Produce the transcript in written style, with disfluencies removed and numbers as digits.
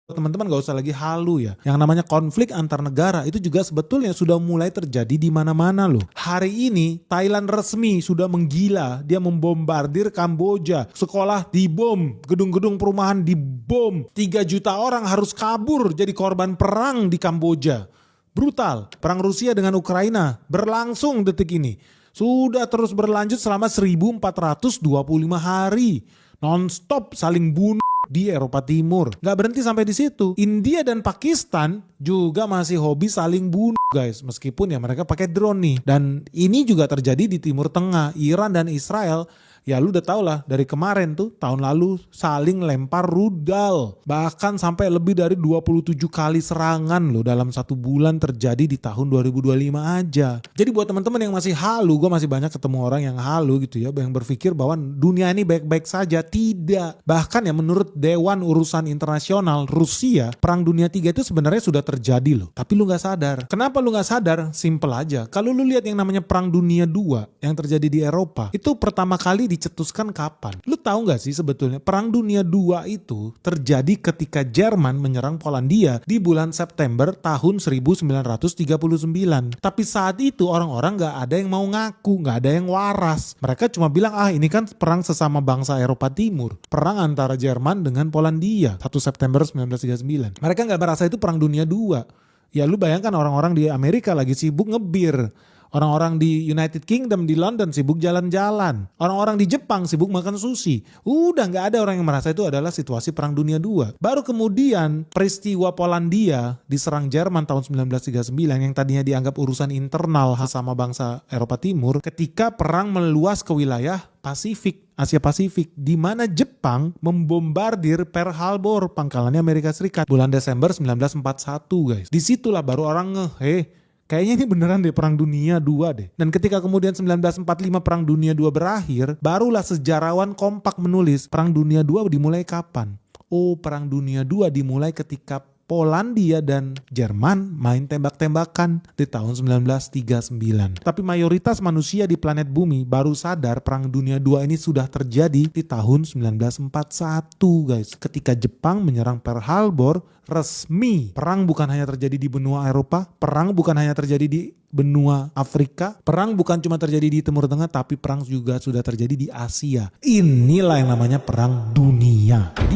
Teman-teman gak usah lagi halu ya. Yang namanya konflik antar negara itu juga sebetulnya sudah mulai terjadi di mana-mana loh. Hari ini Thailand resmi sudah menggila. Dia membombardir Kamboja. Sekolah dibom, gedung-gedung perumahan dibom. 3 juta orang harus kabur jadi korban perang di Kamboja. Brutal. Perang Rusia dengan Ukraina berlangsung detik ini. Sudah terus berlanjut selama 1425 hari. Non-stop saling bunuh di Eropa Timur. Gak berhenti sampai di situ. India dan Pakistan juga masih hobi saling bunuh guys. Meskipun ya mereka pakai drone nih. Dan ini juga terjadi di Timur Tengah. Iran dan Israel. Ya lu udah tau lah dari kemarin tuh tahun lalu saling lempar rudal. Bahkan sampai lebih dari 27 kali serangan loh dalam 1 bulan terjadi di tahun 2025 aja. Jadi buat teman-teman yang masih halu, gue masih banyak ketemu orang yang halu gitu ya. Yang berpikir bahwa dunia ini baik-baik saja. Tidak. Bahkan ya menurut Dewan Urusan Internasional Rusia, Perang Dunia 3 itu sebenarnya sudah terjadi loh. Tapi lu gak sadar. Kenapa lu gak sadar? Simple aja. Kalau lu lihat yang namanya Perang Dunia 2 yang terjadi di Eropa, itu pertama kali dicetuskan kapan? Lu tahu gak sih sebetulnya Perang Dunia 2 itu terjadi ketika Jerman menyerang Polandia di bulan September tahun 1939. Tapi saat itu orang-orang gak ada yang mau ngaku, gak ada yang waras. Mereka cuma bilang ini kan perang sesama bangsa Eropa Timur. Perang antara Jerman dengan Polandia 1 September 1939. Mereka gak merasa itu Perang Dunia 2. Ya lu bayangkan orang-orang di Amerika lagi sibuk ngebir. Orang-orang di United Kingdom, di London sibuk jalan-jalan. Orang-orang di Jepang sibuk makan sushi. Udah gak ada orang yang merasa itu adalah situasi Perang Dunia II. Baru kemudian peristiwa Polandia diserang Jerman tahun 1939 yang tadinya dianggap urusan internal sama bangsa Eropa Timur. Ketika perang meluas ke wilayah Pasifik, Asia Pasifik, di mana Jepang membombardir Pearl Harbor, pangkalannya Amerika Serikat, bulan Desember 1941 guys. Disitulah baru orang kayaknya ini beneran deh Perang Dunia II deh. Dan ketika kemudian 1945 Perang Dunia II berakhir, barulah sejarawan kompak menulis Perang Dunia II dimulai kapan? Oh, Perang Dunia II dimulai ketika Polandia dan Jerman main tembak-tembakan di tahun 1939. Tapi mayoritas manusia di planet bumi baru sadar Perang Dunia II ini sudah terjadi di tahun 1941 guys. Ketika Jepang menyerang Pearl Harbor, resmi perang bukan hanya terjadi di benua Eropa, perang bukan hanya terjadi di benua Afrika, perang bukan cuma terjadi di Timur Tengah, tapi perang juga sudah terjadi di Asia. Inilah yang namanya Perang Dunia. Jadi